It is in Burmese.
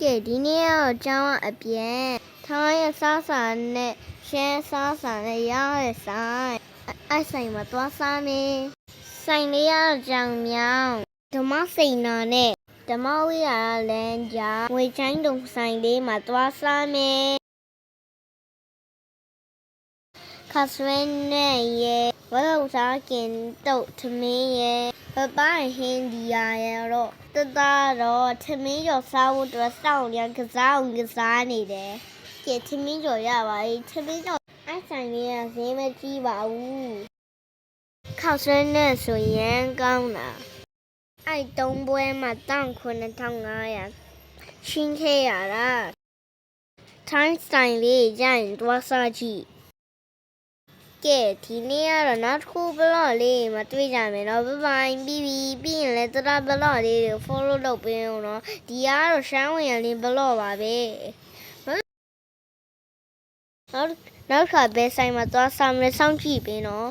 ကဲဒီနေ့ကတော့ကျောင်းအပြင်ထိုင်းရဲ့စားစာနဲ့ရှမ်းစားစာနဲ့ရတဲ့ဆိုင်အဲ့ဆိုင်မှာသွားစားမယ်ဆိုင်လေးကတော့ကြောင်မြောင်းဓမ္မစိန်နာနဲ့ဓမ္မဝိဟာရလမ်းကြားငွေချိုင်းတုံဆိုင်လေးမှာသွားစားမယ်ခါဆွဲနဲ့ရဲ့ဝါလောက်စားကင်တုတ်သမင်းရဲ့ပပဟင်းဒီယာရဲ့တော့တသားတော့သမင်းကျော်စားဖို့အတွက်စောင့်ရကစားအောင်ကစားနေတယ်ကဲသမင်းကျော်ရပါပြီသမင်းကျော်အဲ့ဆိုင်လေးကဈေးမကြီးပါဘူးခောက်ဆွဲနဲ့ဆိုရင်ကောင်းတာအဲ့တုံးပွဲမှာ19500ရှင်းခဲ့ရတာထိုင်းဆိုင်လေးရရင်တွားစားကြည့်ကဲဒီနေ့ကတော့နောက်တစ်ခုဘလော့လေးမတွေ့ကြမယ်နော်ဘိုင်ဘိုင်ပြီးရင်လည်းတရဘလော့လေးကို follow လုပ်ပေးအောင်နော်ဒီကတော့ရှမ်းဝင်ရလေးဘလော့ပါပဲနောက်ခါပဲဆိုင်မှာသွားစားမယ်စောင့်ကြည့်ပေးနော်